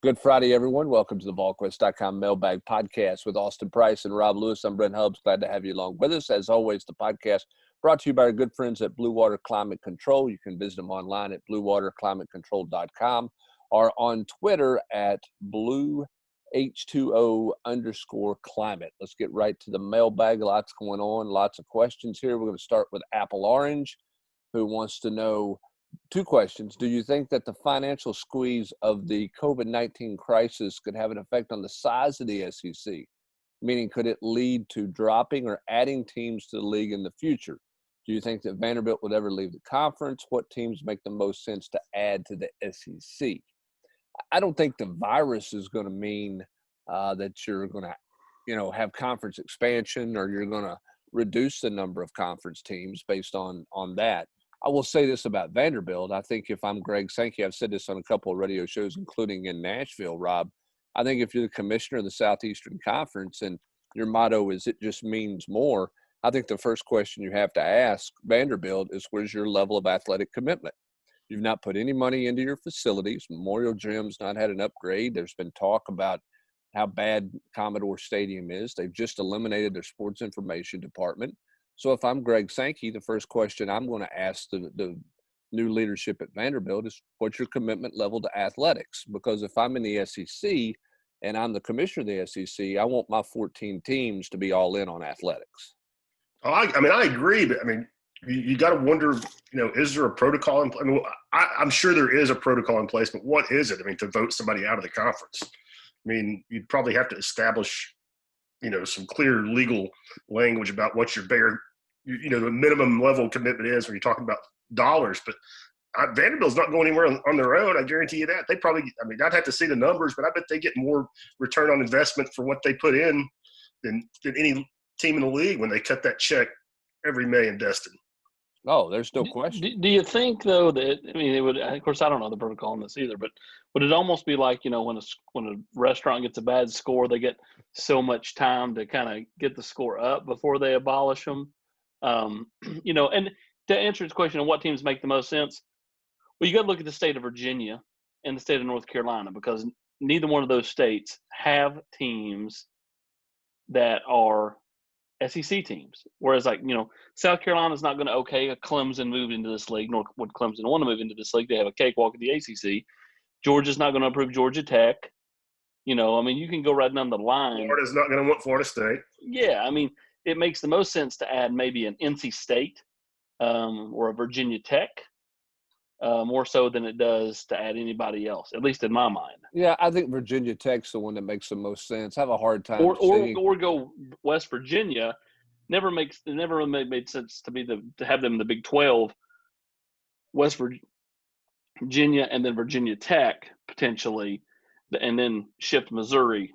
Good Friday, everyone. Welcome to the Volquest.com mailbag podcast with Austin Price and Rob Lewis. I'm Brent Hubbs. Glad to have you along with us. As always, the podcast brought to you by our good friends at Blue Water Climate Control. You can visit them online at bluewaterclimatecontrol.com or on Twitter at BlueH2O_climate. Let's get right to the mailbag. Lots going on, lots of questions here. We're going to start with Apple Orange, who wants to know two questions. Do you think that the financial squeeze of the COVID-19 crisis could have an effect on the size of the SEC? Meaning, could it lead to dropping or adding teams to the league in the future? Do you think that Vanderbilt would ever leave the conference? What teams make the most sense to add to the SEC? I don't think the virus is going to mean that you're going to, have conference expansion or you're going to reduce the number of conference teams based on that. I will say this about Vanderbilt. I think if I'm Greg Sankey, I've said this on a couple of radio shows, including in Nashville, Rob. I think if you're the commissioner of the Southeastern Conference and your motto is it just means more, I think the first question you have to ask Vanderbilt is where's your level of athletic commitment? You've not put any money into your facilities. Memorial Gym's not had an upgrade. There's been talk about how bad Commodore Stadium is. They've just eliminated their sports information department. So if I'm Greg Sankey, the first question I'm going to ask the new leadership at Vanderbilt is what's your commitment level to athletics? Because if I'm in the SEC and I'm the commissioner of the SEC, I want my 14 teams to be all in on athletics. Oh, I agree, but you got to wonder, is there a protocol in place? I'm sure there is a protocol in place, but what is it? To vote somebody out of the conference. You'd probably have to establish, some clear legal language about what your the minimum level commitment is when you're talking about dollars. But Vanderbilt's not going anywhere on their own. I guarantee you that. They probably, I'd have to see the numbers, but I bet they get more return on investment for what they put in than any team in the league when they cut that check every May in Destin. Oh, there's no question. Do you think, though, that it would? Of course, I don't know the protocol on this either, but would it almost be like when a restaurant gets a bad score, they get so much time to kind of get the score up before they abolish them? And to answer this question on what teams make the most sense, well, you got to look at the state of Virginia and the state of North Carolina because neither one of those states have teams that are SEC teams. Whereas, South Carolina's not going to a Clemson move into this league, nor would Clemson want to move into this league. They have a cakewalk at the ACC. Georgia's not going to approve Georgia Tech. You can go right down the line. Florida's not going to want Florida State. Yeah, it makes the most sense to add maybe an NC State or a Virginia Tech more so than it does to add anybody else, at least in my mind. Yeah, I think Virginia Tech's the one that makes the most sense. I have a hard time or go West Virginia. Never really made sense to have them in the Big 12. West Virginia and then Virginia Tech potentially, and then shift Missouri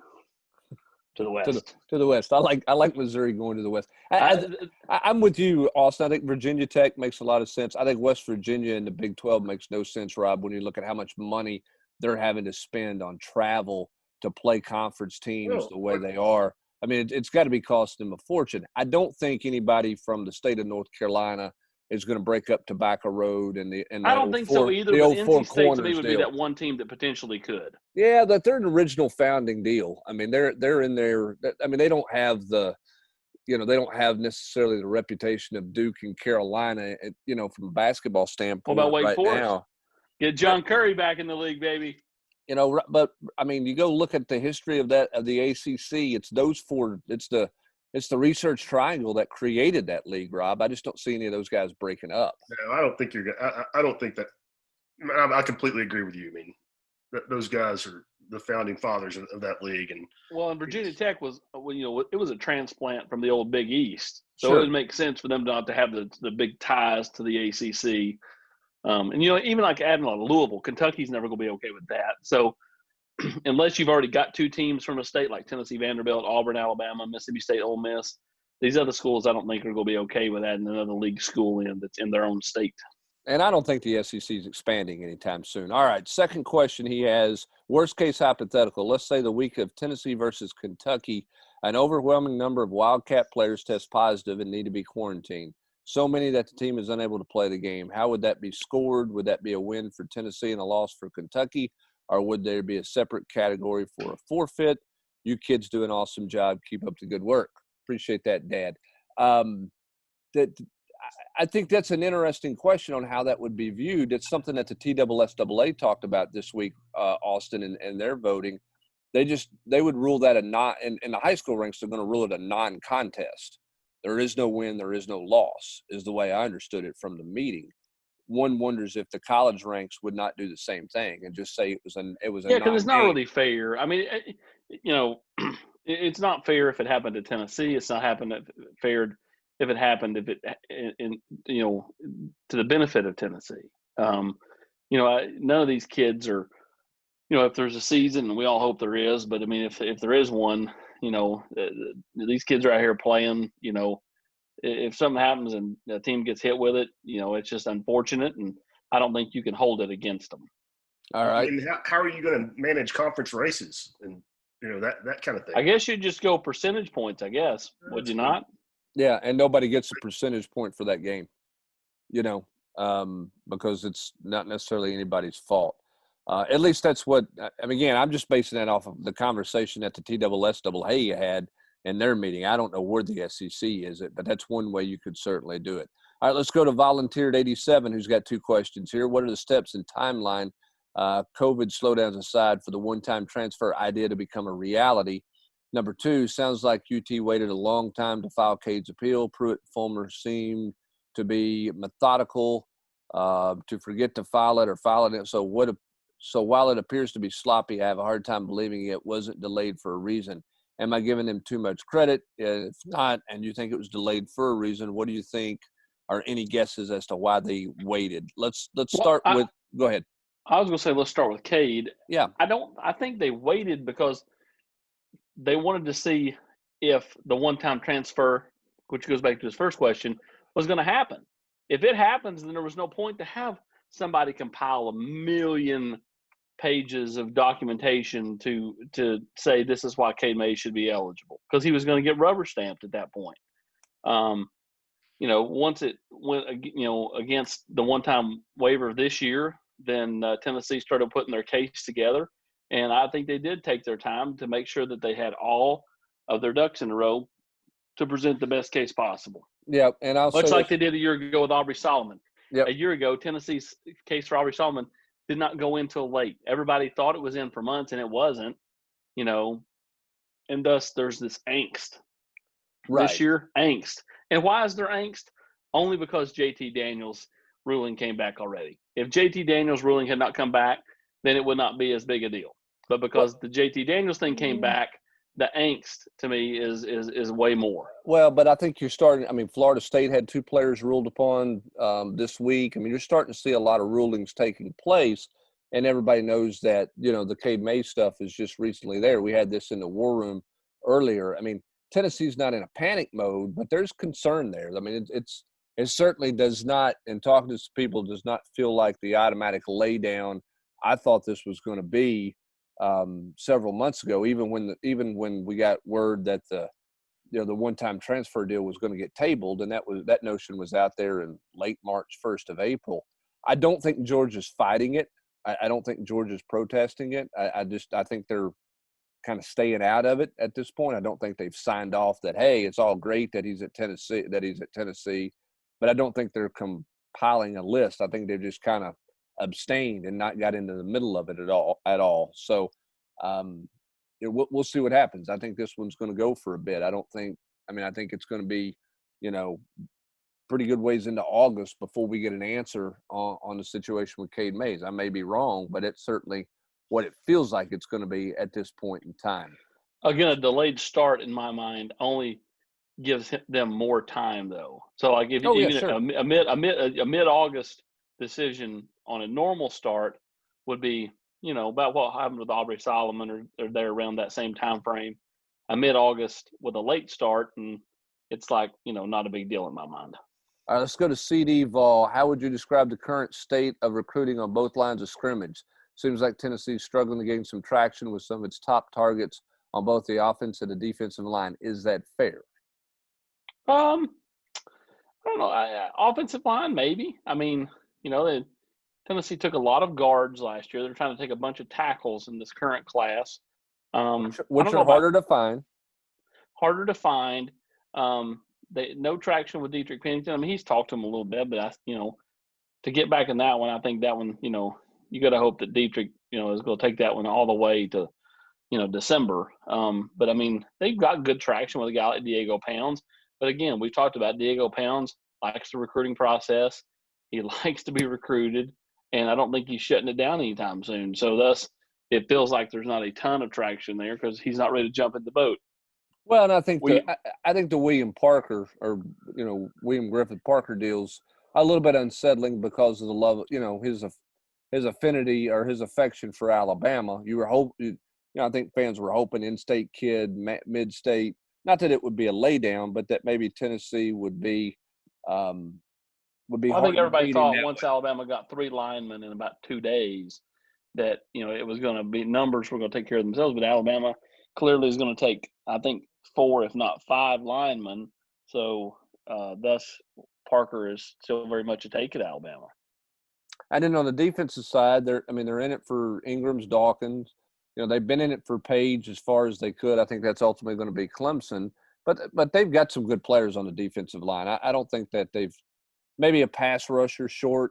to the West. To the West. I like Missouri going to the West. I'm with you, Austin. I think Virginia Tech makes a lot of sense. I think West Virginia in the Big 12 makes no sense, Rob, when you look at how much money they're having to spend on travel to play conference teams the way they are. It's got to be costing them a fortune. I don't think anybody from the state of North Carolina is going to break up Tobacco Road I don't think so either. But NC State to me would be that one team that potentially could. Yeah, that they're an original founding deal. They're in there. They don't have they don't have necessarily the reputation of Duke and Carolina. From a basketball standpoint. What about Wake right Forest? Now, get John Curry back in the league, baby. But you go look at the history of the ACC. It's those four. It's the research triangle that created that league, Rob. I just don't see any of those guys breaking up. No, I don't think I don't think that. I completely agree with you. Those guys are the founding fathers of that league. And Virginia Tech was, it was a transplant from the old Big East, so sure. It would make sense for them not to have the big ties to the ACC. Even like adding on Louisville, Kentucky's never going to be okay with that. So unless you've already got two teams from a state like Tennessee, Vanderbilt, Auburn, Alabama, Mississippi State, Ole Miss, these other schools I don't think are going to be okay with adding another league school in that's in their own state. And I don't think the SEC is expanding anytime soon. All right, second question he has, worst case hypothetical. Let's say the week of Tennessee versus Kentucky, an overwhelming number of Wildcat players test positive and need to be quarantined. So many that the team is unable to play the game. How would that be scored? Would that be a win for Tennessee and a loss for Kentucky? or would there be a separate category for a forfeit? You kids do an awesome job. Keep up the good work. Appreciate that, Dad. That I think that's an interesting question on how that would be viewed. It's something that the TSSAA talked about this week, Austin, and their voting. They would rule that a non in the high school ranks. They're going to rule it a non-contest. There is no win, there is no loss, is the way I understood it from the meeting. One wonders if the college ranks would not do the same thing and just say it was a because it's not really fair. I mean, it's not fair if it happened to Tennessee. It's not fair if it happened to the benefit of Tennessee. None of these kids are, if there's a season, and we all hope there is, but I mean, if there is one, these kids are out here playing. If something happens and a team gets hit with it, it's just unfortunate, and I don't think you can hold it against them. All right. And how are you going to manage conference races and that kind of thing? I guess you'd just go percentage points. I guess would you not? Yeah, and nobody gets a percentage point for that game, because it's not necessarily anybody's fault. At least that's what – again, I'm just basing that off of the conversation that the TSSAA had in their meeting. I don't know where the SEC is, but that's one way you could certainly do it. All right, let's go to Volunteered 87, who's got two questions here. What are the steps and timeline, COVID slowdowns aside, for the one-time transfer idea to become a reality? Number two, sounds like UT waited a long time to file Cade's appeal. Pruitt and Fulmer seemed to be methodical, to forget to file it or file it. So while it appears to be sloppy, I have a hard time believing it wasn't delayed for a reason. Am I giving them too much credit? If not, and you think it was delayed for a reason, what do you think are any guesses as to why they waited? Let's start with – go ahead. I was going to say let's start with Cade. Yeah. I think they waited because they wanted to see if the one-time transfer, which goes back to his first question, was going to happen. If it happens, then there was no point to have somebody compile 1 million pages of documentation to say this is why Cade Mays should be eligible, because he was going to get rubber stamped at that point. Once it went, against the one-time waiver this year, then Tennessee started putting their case together. And I think they did take their time to make sure that they had all of their ducks in a row to present the best case possible. Yeah, and much like they did a year ago with Aubrey Solomon. Yep. A year ago, Tennessee's case for Aubrey Solomon did not go in till late. Everybody thought it was in for months, and it wasn't. And thus there's this angst. Right. This year, angst. And why is there angst? Only because JT Daniels' ruling came back already. If JT Daniels' ruling had not come back, then it would not be as big a deal. But because the JT Daniels thing came back, the angst to me is way more. Well, but I think you're starting. Florida State had 2 players ruled upon this week. You're starting to see a lot of rulings taking place, and everybody knows that the Cade Mays stuff is just recently there. We had this in the war room earlier. Tennessee's not in a panic mode, but there's concern there. It certainly does not, and talking to people, does not feel like the automatic lay down I thought this was going to be several months ago, even when we got word that the one-time transfer deal was going to get tabled, and that notion was out there in late March, 1st of April. I don't think Georgia's fighting it. I don't think Georgia's protesting it. I think they're kind of staying out of it at this point. I don't think they've signed off that, hey, it's all great that he's at Tennessee, but I don't think they're compiling a list. I think they've just kind of abstained and not got into the middle of it at all. So we'll see what happens. I think this one's going to go for a bit. I think it's going to be, pretty good ways into August before we get an answer on the situation with Cade Mays. I may be wrong, but it's certainly what it feels like it's going to be at this point in time. Again, a delayed start in my mind only gives them more time, though. So, like a mid-August decision on a normal start would be, about what happened with Aubrey Solomon or there around that same time frame. A mid-August with a late start, and it's like, not a big deal in my mind. All right, let's go to CD Vol. How would you describe the current state of recruiting on both lines of scrimmage? Seems like Tennessee's struggling to gain some traction with some of its top targets on both the offense and the defensive line. Is that fair? I don't know. Offensive line, maybe. Tennessee took a lot of guards last year. They're trying to take a bunch of tackles in this current class. I Which don't know are about harder to find. harder to find. No traction with Dietrich Pennington. I mean, he's talked to him a little bit, but to get back in that one, I think that one, you got to hope that Dietrich, is going to take that one all the way to, December. But I mean, they've got good traction with a guy like Diego Pounds. But again, we've talked about Diego Pounds likes the recruiting process. He likes to be recruited, and I don't think he's shutting it down anytime soon. So thus, it feels like there's not a ton of traction there because he's not ready to jump in the boat. Well, and I think the William Parker or William Griffith Parker deal's a little bit unsettling because of the love, his affinity or his affection for Alabama. I think fans were hoping in-state kid, mid-state. Not that it would be a laydown, but that maybe Tennessee would be. I think everybody thought once Alabama got 3 linemen in about 2 days that it was going to be numbers were going to take care of themselves. But Alabama clearly is going to take, I think, 4 if not 5 linemen. So thus Parker is still very much a take at Alabama. And then on the defensive side, they're in it for Ingram's, Dawkins. They've been in it for Page as far as they could. I think that's ultimately going to be Clemson. But they've got some good players on the defensive line. I don't think that they've maybe a pass rusher short,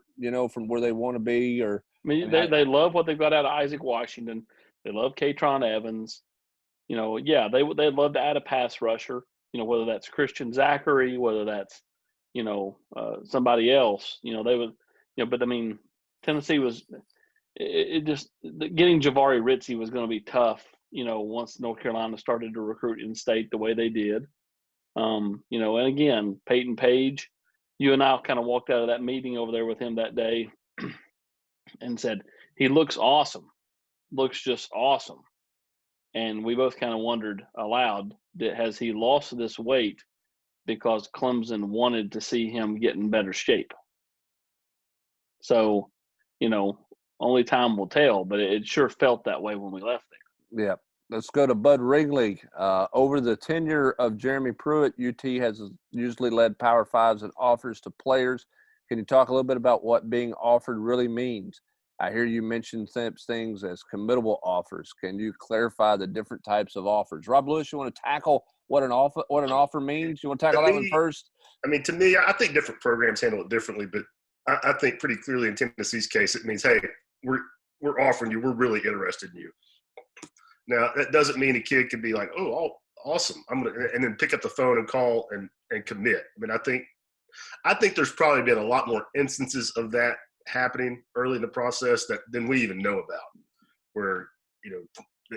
from where they want to be. Or they love what they've got out of Isaac Washington. They love Katron Evans. They'd love to add a pass rusher. Whether that's Christian Zachary, whether that's somebody else. They would. But I mean, Tennessee was. It just getting Jahvaree Ritzie was going to be tough. Once North Carolina started to recruit in state the way they did. And again, Peyton Page, you and I kind of walked out of that meeting over there with him that day and said, he looks awesome, looks just awesome. And we both kind of wondered aloud, has he lost this weight because Clemson wanted to see him get in better shape? So, only time will tell, but it sure felt that way when we left there. Yeah. Let's go to Bud Wrigley. Over the tenure of Jeremy Pruitt, UT has usually led Power Fives in offers to players. Can you talk a little bit about what being offered really means? I hear you mention things as committable offers. Can you clarify the different types of offers? Rob Lewis, you want to tackle what an offer means? You want to tackle that one first? I mean, to me, I think different programs handle it differently, but I think pretty clearly in Tennessee's case, it means, hey, we're offering you, we're really interested in you. Now, that doesn't mean a kid can be like, oh, awesome, and then pick up the phone and call and commit. I mean, I think there's probably been a lot more instances of that happening early in the process than we even know about, where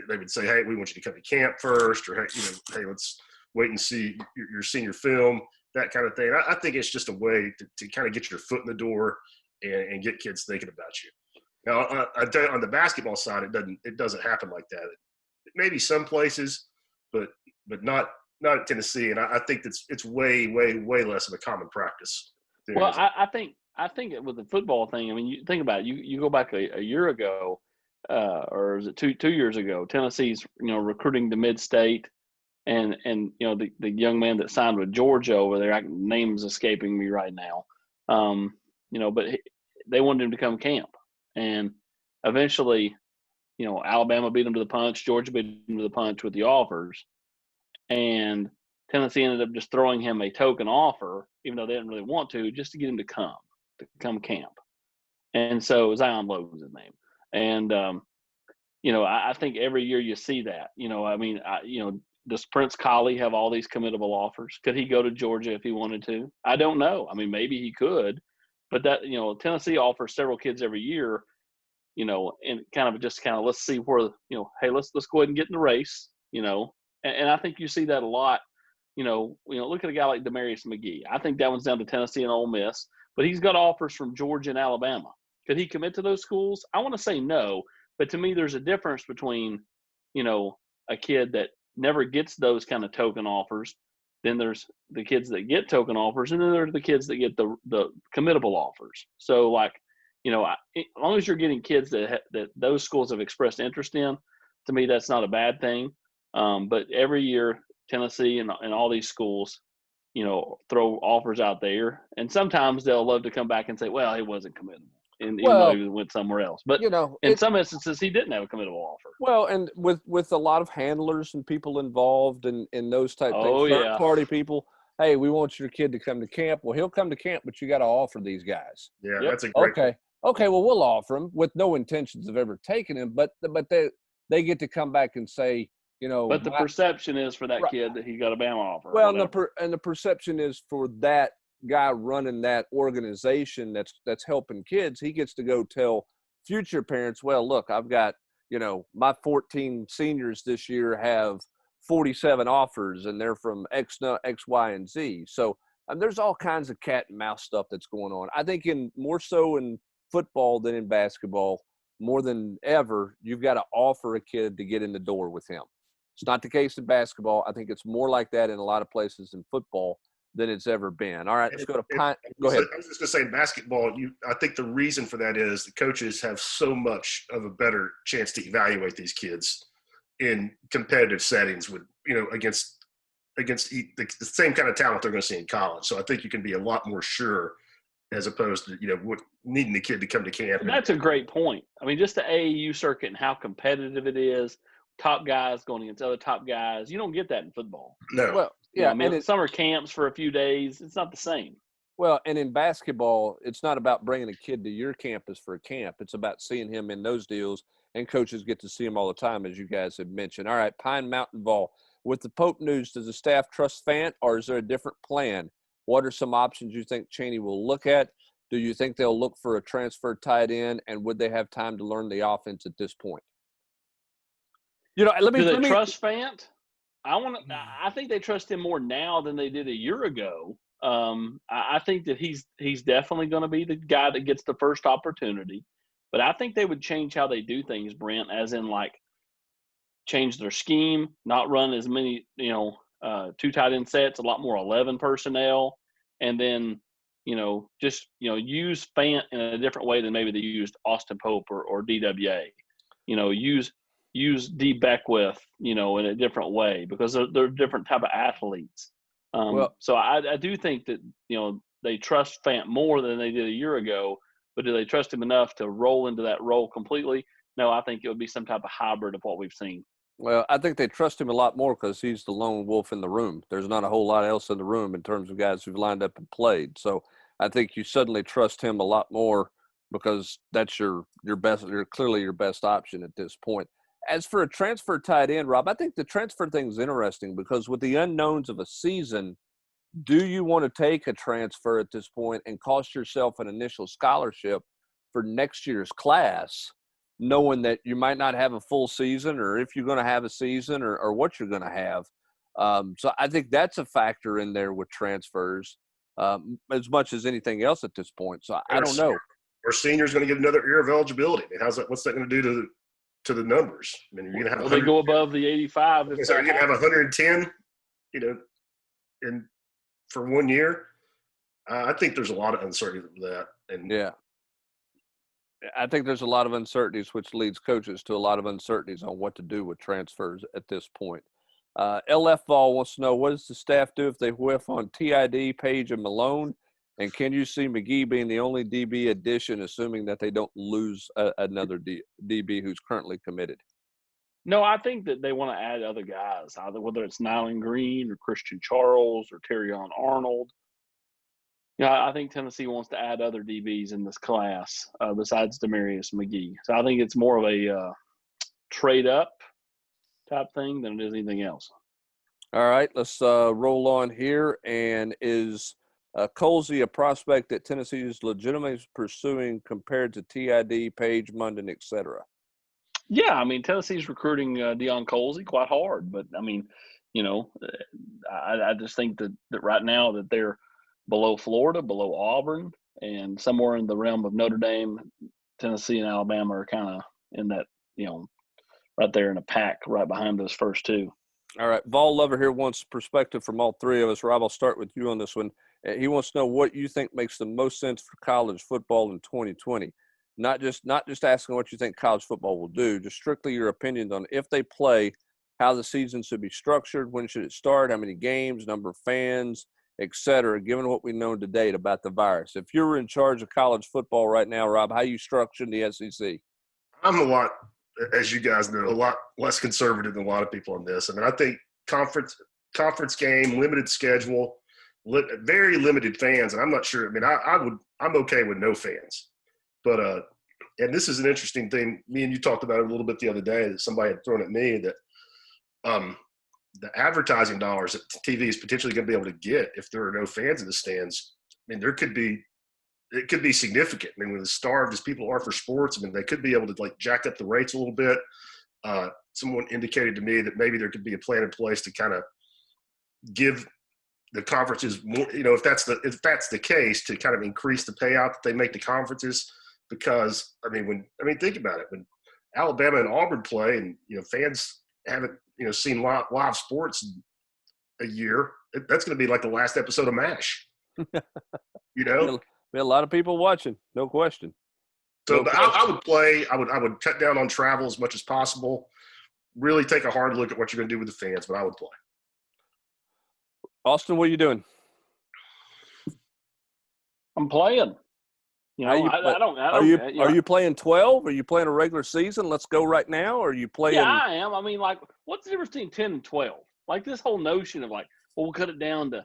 they would say, hey, we want you to come to camp first, or hey, let's wait and see your senior film, that kind of thing. I think it's just a way to kind of get your foot in the door and get kids thinking about you. Now, on the basketball side, it doesn't happen like that. Maybe some places, but not at Tennessee. And I think it's way, way, way less of a common practice. Well, I think with the football thing, I mean, you think about it. You go back a year ago, or is it two years ago? Tennessee's recruiting the mid-state, and the young man that signed with Georgia over there, name's escaping me right now. But they wanted him to come camp, and eventually, Alabama beat them to the punch, Georgia beat them to the punch with the offers, and Tennessee ended up just throwing him a token offer, even though they didn't really want to, just to get him to come camp. And so Zion Lowe was his name. And, I think every year you see that. Does Prince Colley have all these committable offers? Could he go to Georgia if he wanted to? I don't know. I mean, maybe he could. But that, Tennessee offers several kids every year, and kind of let's see where, hey, let's go ahead and get in the race, and I think you see that a lot. Look at a guy like Demarius McGee. I think that one's down to Tennessee and Ole Miss, but he's got offers from Georgia and Alabama. Could he commit to those schools? I want to say no, but to me, there's a difference between, a kid that never gets those kind of token offers. Then there's the kids that get token offers, and then there's the kids that get the committable offers. So, as long as you're getting kids that those schools have expressed interest in, to me, that's not a bad thing. But every year, Tennessee and all these schools, throw offers out there, and sometimes they'll love to come back and say, well, he wasn't committable. and even though Well, he went somewhere else. But in some instances, he didn't have a committable offer. Well, and with a lot of handlers and people involved in those type things, third-party people, hey, we want your kid to come to camp. Well, he'll come to camp, but you got to offer these guys. Yeah, that's a great point. Okay, well, we'll offer him with no intentions of ever taking him, but they get to come back and say, But the perception is for that kid that he got a Bama offer. Well, and the perception is for that guy running that organization that's helping kids, he gets to go tell future parents, well, look, I've got, my 14 seniors this year have 47 offers, and they're from X, Y, and Z. So there's all kinds of cat and mouse stuff that's going on. I think more so in football than in basketball, more than ever, you've got to offer a kid to get in the door with him. It's not the case in basketball. I think it's more like that in a lot of places in football than it's ever been. All right, let's go to Pine. Go ahead. I was just going to say, in basketball, I think the reason for that is the coaches have so much of a better chance to evaluate these kids in competitive settings with, against the same kind of talent they're going to see in college. So I think you can be a lot more sure as opposed to, needing the kid to come to camp. That's a great point. I mean, just the AAU circuit and how competitive it is, top guys going against other top guys. You don't get that in football. No. Well, yeah, and summer camps for a few days, it's not the same. Well, and in basketball, it's not about bringing a kid to your campus for a camp. It's about seeing him in those deals, and coaches get to see him all the time, as you guys have mentioned. All right, Pine Mountain Vol. With the Pope news, does the staff trust Fant, or is there a different plan? What are some options you think Chaney will look at? Do you think they'll look for a transfer tight end, and would they have time to learn the offense at this point? Do they trust Fant? I think they trust him more now than they did a year ago. I think that he's definitely going to be the guy that gets the first opportunity. But I think they would change how they do things, Brent, as in change their scheme, not run as many, 2 tight end sets, a lot more 11 personnel, and then, just, use Fant in a different way than maybe they used Austin Pope or DWA. Use D. Beckwith, in a different way because they're different type of athletes. So I do think that, they trust Fant more than they did a year ago, but do they trust him enough to roll into that role completely? No, I think it would be some type of hybrid of what we've seen. Well, I think they trust him a lot more because he's the lone wolf in the room. There's not a whole lot else in the room in terms of guys who've lined up and played. So I think you suddenly trust him a lot more because that's your best. You're clearly your best option at this point. As for a transfer tight end, Rob, I think the transfer thing is interesting because with the unknowns of a season, do you want to take a transfer at this point and cost yourself an initial scholarship for next year's class, knowing that you might not have a full season or if you're going to have a season or what you're going to have? So I think that's a factor in there with transfers as much as anything else at this point. So I don't know. Our senior's going to get another year of eligibility. I mean, what's that going to do to the numbers? I mean, you're going to have they go above the 85. So you're going to have 110, for 1 year. I think there's a lot of uncertainty with that. And yeah, I think there's a lot of uncertainties, which leads coaches to a lot of uncertainties on what to do with transfers at this point. LF Vol wants to know, what does the staff do if they whiff on TID, Page, and Malone? And can you see McGee being the only DB addition, assuming that they don't lose another DB who's currently committed? No, I think that they want to add other guys, either whether it's Nyland Green or Christian Charles or Terrion Arnold. I think Tennessee wants to add other DBs in this class besides Demarius McGee. So I think it's more of a trade-up type thing than it is anything else. All right, let's roll on here. And is Colsey a prospect that Tennessee is legitimately pursuing compared to TID, Page, Munden, et cetera? Yeah, I mean, Tennessee's recruiting Deion Colsey quite hard. But, I mean, I just think that right now that they're below Florida, below Auburn, and somewhere in the realm of Notre Dame, Tennessee, and Alabama are kind of in that, right there in a pack right behind those first two. All right. Vol Lover here wants perspective from all three of us. Rob, I'll start with you on this one. He wants to know what you think makes the most sense for college football in 2020. Not just asking what you think college football will do, just strictly your opinions on if they play, how the season should be structured, when should it start, how many games, number of fans, etc., given what we know to date about the virus? If you were in charge of college football right now, Rob, how you structuring the SEC? I'm a lot, as you guys know, a lot less conservative than a lot of people on this. I mean, I think conference game, limited schedule, very limited fans, and I'm not sure. I mean, I'm okay with no fans, but and this is an interesting thing. Me and you talked about it a little bit the other day that somebody had thrown at me that the advertising dollars that TV is potentially going to be able to get if there are no fans in the stands. I mean, it could be significant. I mean, when as starved as people are for sports, I mean, they could be able to like jack up the rates a little bit. Someone indicated to me that maybe there could be a plan in place to kind of give the conferences more, if that's the case, to kind of increase the payout that they make to conferences. Because think about it, when Alabama and Auburn play, and fans haven't seen live sports in a year, that's going to be like the last episode of MASH. Be a lot of people watching, no question. So I would play. I would cut down on travel as much as possible. Really take a hard look at what you're going to do with the fans, but I would play. Austin, what are you doing? I'm playing. Are you playing 12? Are you playing a regular season? Let's go right now. Or are you playing? Yeah, I am. I mean, like, what's the difference between 10 and 12? Like this whole notion of like, well, we'll cut it down to,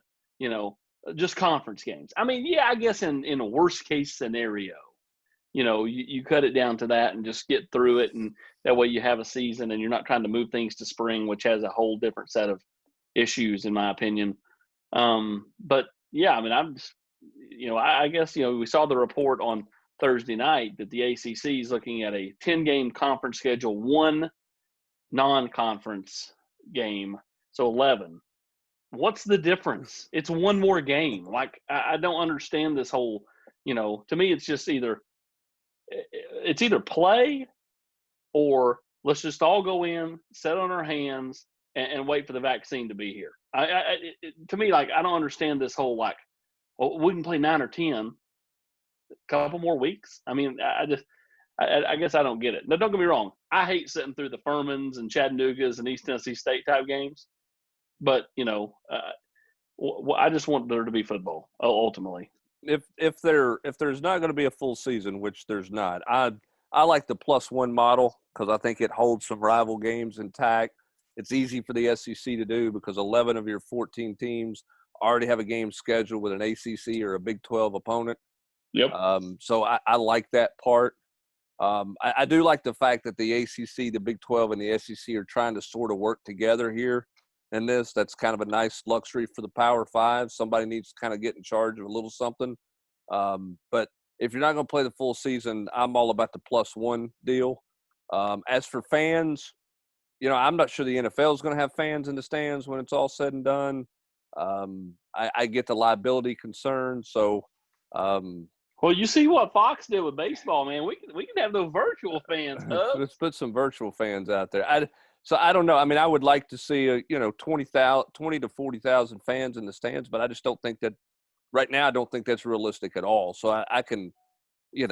just conference games. I mean, yeah, I guess in a worst case scenario, you cut it down to that and just get through it, and that way you have a season and you're not trying to move things to spring, which has a whole different set of issues, in my opinion. But yeah, I mean, I'm just, I guess, we saw the report on Thursday night that the ACC is looking at a 10-game conference schedule, 1 non-conference game, so 11. What's the difference? It's one more game. Like, I don't understand this whole, to me, it's just either play or let's just all go in, sit on our hands, and wait for the vaccine to be here. To me, like, I don't understand this whole, like, well, we can play 9 or 10, a couple more weeks. I mean, I guess I don't get it. Now, don't get me wrong. I hate sitting through the Furmans and Chattanoogas and East Tennessee State type games. But, I just want there to be football, ultimately. If there's not going to be a full season, which there's not, I like the +1 model because I think it holds some rival games intact. It's easy for the SEC to do because 11 of your 14 teams already have a game scheduled with an ACC or a Big 12 opponent. Yep. So I like that part. I do like the fact that the ACC, the Big 12, and the SEC are trying to sort of work together here in this. That's kind of a nice luxury for the Power Five. Somebody needs to kind of get in charge of a little something. But if you're not going to play the full season, I'm all about the +1 deal. As for fans, I'm not sure the NFL is going to have fans in the stands when it's all said and done. I get the liability concern. So, well, you see what Fox did with baseball, man. We can have those virtual fans. Let's put some virtual fans out there. So I don't know. I mean, I would like to see 20 to 40,000 fans in the stands, but I just don't think that right now. I don't think that's realistic at all. So I can, we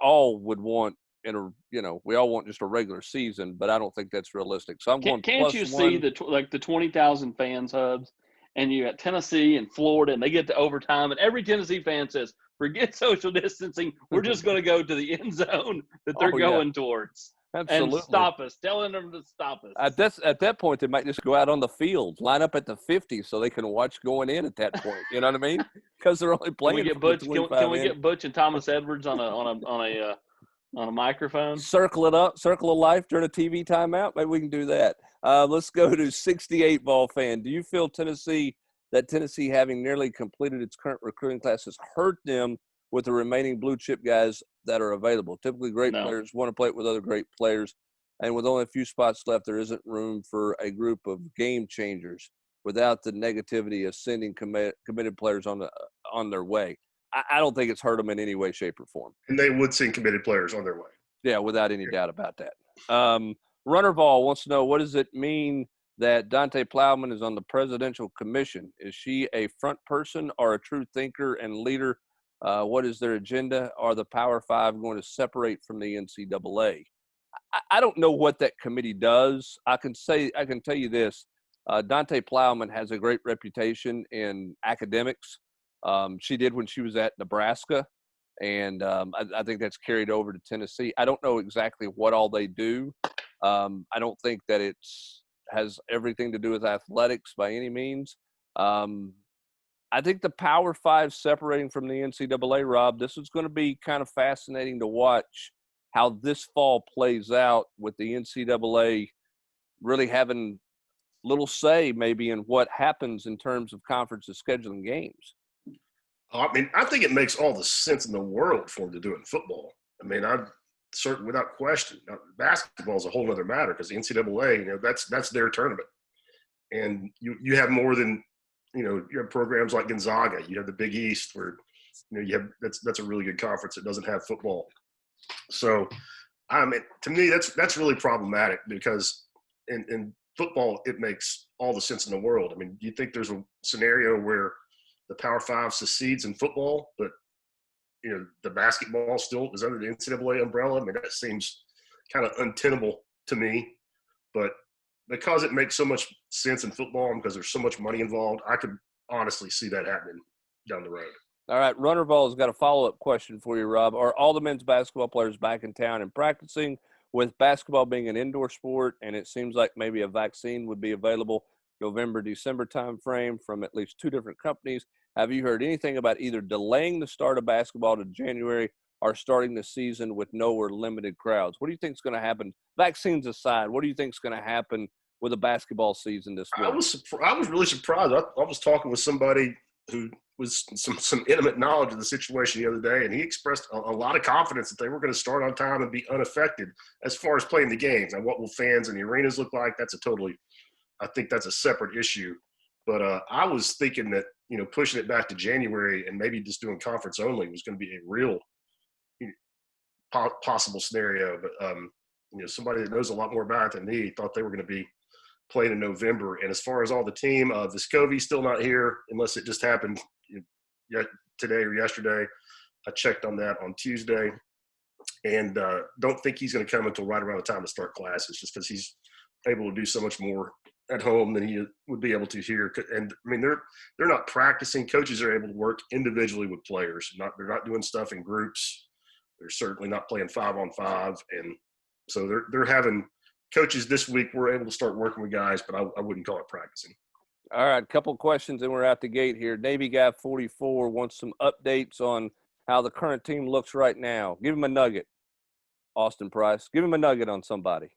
all would want we all want just a regular season, but I don't think that's realistic. So I'm going. Can't you see the 20,000 fans, Hubs? And you got Tennessee and Florida, and they get to overtime, and every Tennessee fan says, forget social distancing. We're just going to go to the end zone that they're going towards. Absolutely. And stop us, telling them to stop us. At that point, they might just go out on the field, line up at the 50 so they can watch going in at that point. You know what I mean? Because they're only playing. Can we get Butch and Thomas Edwards on a microphone? Circle of life during a TV timeout. Maybe we can do that. Let's go to 68 ball fan. Do you feel Tennessee having nearly completed its current recruiting class has hurt them with the remaining blue chip guys that are available? Typically great players want to play with other great players. And with only a few spots left, there isn't room for a group of game changers without the negativity of sending committed players on their way. I don't think it's hurt them in any way, shape, or form. And they would send committed players on their way. Yeah, without any doubt about that. Runner Ball wants to know, what does it mean that Dante Plowman is on the presidential commission? Is she a front person or a true thinker and leader? What is their agenda? Are the Power Five going to separate from the NCAA? I don't know what that committee does. I can tell you this. Dante Plowman has a great reputation in academics. She did when she was at Nebraska, and I think that's carried over to Tennessee. I don't know exactly what all they do. I don't think that has everything to do with athletics by any means. I think the Power Five separating from the NCAA, Rob, this is going to be kind of fascinating to watch how this fall plays out with the NCAA really having little say maybe in what happens in terms of conferences scheduling games. I mean, I think it makes all the sense in the world for them to do it in football. I mean, I'm certain without question. Now, basketball is a whole other matter because the NCAA, that's their tournament. And you have more than, you have programs like Gonzaga. You have the Big East where, you have that's a really good conference that doesn't have football. So, I mean, to me, that's really problematic because in football, it makes all the sense in the world. I mean, do you think there's a scenario where the Power Five succeeds in football, but the basketball still is under the NCAA umbrella? I mean, that seems kind of untenable to me. But because it makes so much sense in football and because there's so much money involved, I could honestly see that happening down the road. All right, Runnerball's got a follow-up question for you, Rob. Are all the men's basketball players back in town and practicing? With basketball being an indoor sport, and it seems like maybe a vaccine would be available November, December timeframe from at least 2 different companies. Have you heard anything about either delaying the start of basketball to January or starting the season with no or limited crowds? What do you think is going to happen? Vaccines aside, what do you think is going to happen with the basketball season this week? I was really surprised. I was talking with somebody who was some intimate knowledge of the situation the other day, and he expressed a lot of confidence that they were going to start on time and be unaffected as far as playing the games. Now, what will fans in the arenas look like? I think that's a separate issue. But I was thinking that, pushing it back to January and maybe just doing conference only was going to be a real possible scenario. But, somebody that knows a lot more about it than me thought they were going to be playing in November. And as far as all the team, Vescovi's still not here unless it just happened today or yesterday. I checked on that on Tuesday and don't think he's going to come until right around the time to start classes just because he's able to do so much more at home than he would be able to here. And I mean, they're not practicing. Coaches are able to work individually with players. They're not doing stuff in groups. They're certainly not playing 5-on-5. And so they're having coaches this week were able to start working with guys, but I wouldn't call it practicing. All right, a couple of questions, and we're out the gate here. Navy Guy 44 wants some updates on how the current team looks right now. Give him a nugget, Austin Price. Give him a nugget on somebody.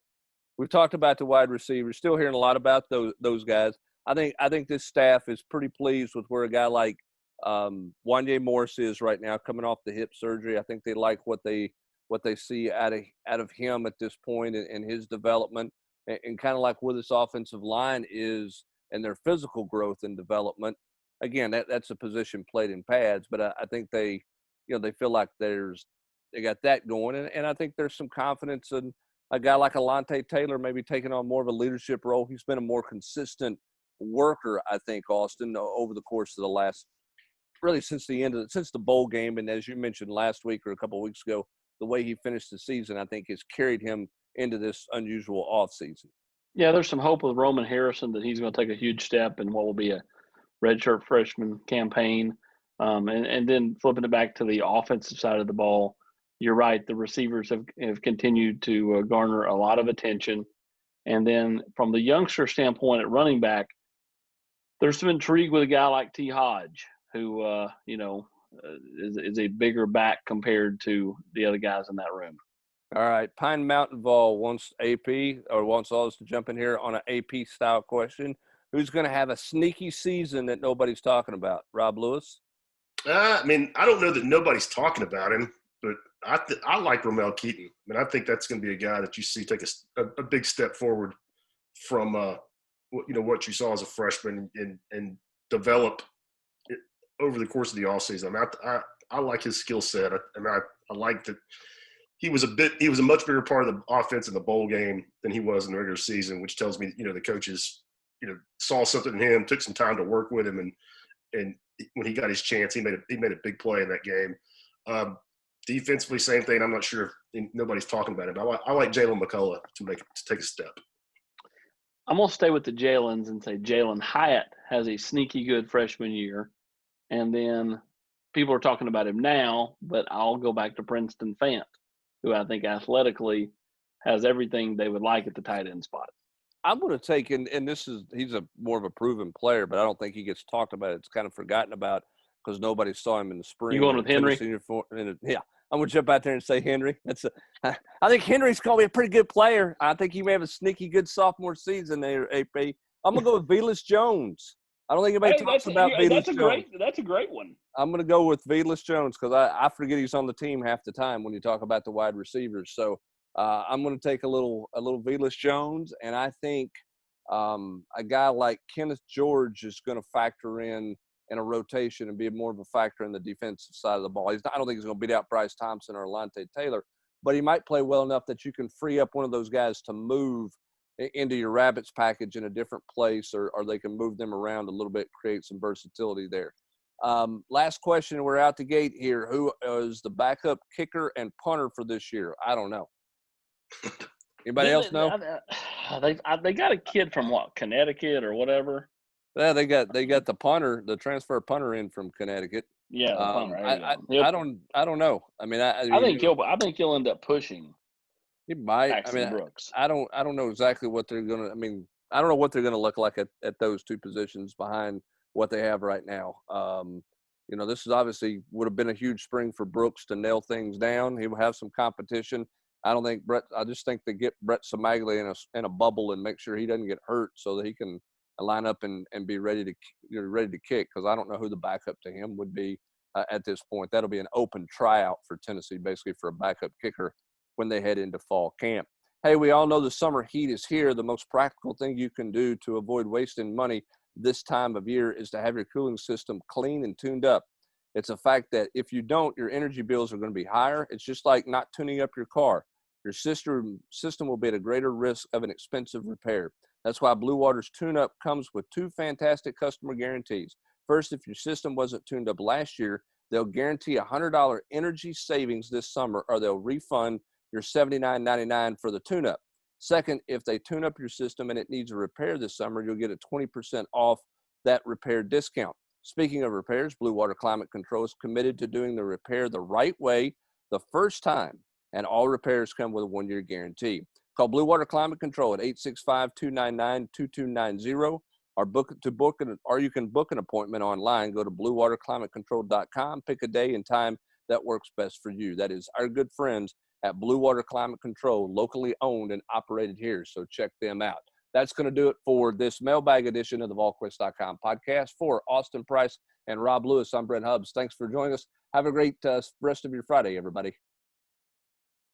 We've talked about the wide receivers. Still hearing a lot about those guys. I think this staff is pretty pleased with where a guy like Wanye Morris is right now, coming off the hip surgery. I think they like what they see out of him at this point and his development, and kind of like where this offensive line is and their physical growth and development. Again, that's a position played in pads, but I think they feel like they got that going, and I think there's some confidence in a guy like Alante Taylor maybe taking on more of a leadership role. He's been a more consistent worker, I think, Austin, over the course of the last, really since the bowl game, and as you mentioned last week or a couple of weeks ago, the way he finished the season, I think, has carried him into this unusual offseason. Yeah, there's some hope with Roman Harrison that he's going to take a huge step in what will be a redshirt freshman campaign. And then flipping it back to the offensive side of the ball, you're right. The receivers have continued to garner a lot of attention. And then from the youngster standpoint at running back, there's some intrigue with a guy like T. Hodge, who, is a bigger back compared to the other guys in that room. All right. Pine Mountain Vol wants us to jump in here on an AP style question. Who's going to have a sneaky season that nobody's talking about? Rob Lewis? I mean, I don't know that nobody's talking about him, but I like Romel Keaton. I mean, I think that's going to be a guy that you see take a big step forward from what you saw as a freshman and develop it over the course of the offseason. I mean, I like his skill set. I like that he was a much bigger part of the offense in the bowl game than he was in the regular season, which tells me the coaches saw something in him, took some time to work with him, and when he got his chance, he made a big play in that game. Defensively, same thing. I'm not sure if nobody's talking about it, but I like Jalen McCullough to take a step. I'm going to stay with the Jalen's and say Jalen Hyatt has a sneaky good freshman year. And then people are talking about him now, but I'll go back to Princeton Fant, who I think athletically has everything they would like at the tight end spot. I'm going to take, and he's more of a proven player, but I don't think he gets talked about. It's kind of forgotten about because nobody saw him in the spring. You going with Henry? Yeah, I'm going to jump out there and say Henry. I think Henry's going to be a pretty good player. I think he may have a sneaky good sophomore season there, AP. I'm going to go with Velus Jones. I don't think anybody talks about Velus Jones. That's a great one. I'm going to go with Velus Jones because I forget he's on the team half the time when you talk about the wide receivers. So I'm going to take a little Velus Jones, and I think a guy like Kenneth George is going to factor in a rotation and be more of a factor in the defensive side of the ball. I don't think he's going to beat out Bryce Thompson or Alontae Taylor, but he might play well enough that you can free up one of those guys to move into your Rabbits package in a different place, or they can move them around a little bit, create some versatility there. Last question, we're out the gate here. Who is the backup kicker and punter for this year? I don't know. Anybody else know? They got a kid from Connecticut or whatever. Yeah, they got the punter, the transfer punter in from Connecticut. Yeah, the punter. I don't know. I mean, I think he'll end up pushing. He might. Paxton Brooks. I don't know exactly what they're gonna. I mean, I don't know what they're gonna look like at those two positions behind what they have right now. This is obviously would have been a huge spring for Brooks to nail things down. He will have some competition. I just think they get Brett Samaglia in a bubble and make sure he doesn't get hurt so that he can line up and be ready to kick, because I don't know who the backup to him would be at this point. That'll be an open tryout for Tennessee, basically, for a backup kicker when they head into fall camp. Hey, we all know the summer heat is here. The most practical thing you can do to avoid wasting money this time of year is to have your cooling system clean and tuned up. It's a fact that if you don't, your energy bills are going to be higher. It's just like not tuning up your car. Your system will be at a greater risk of an expensive repair. That's why Blue Water's tune-up comes with two fantastic customer guarantees. First, if your system wasn't tuned up last year, they'll guarantee $100 energy savings this summer, or they'll refund your $79.99 for the tune-up. Second, if they tune up your system and it needs a repair this summer, you'll get a 20% off that repair discount. Speaking of repairs, Blue Water Climate Control is committed to doing the repair the right way the first time, and all repairs come with a 1-year guarantee. Call Blue Water Climate Control at 865-299-2290, or you can book an appointment online. Go to bluewaterclimatecontrol.com, pick a day and time that works best for you. That is our good friends at Blue Water Climate Control, locally owned and operated here, so check them out. That's going to do it for this mailbag edition of the Volquest.com podcast. For Austin Price and Rob Lewis, I'm Brent Hubbs. Thanks for joining us. Have a great rest of your Friday, everybody.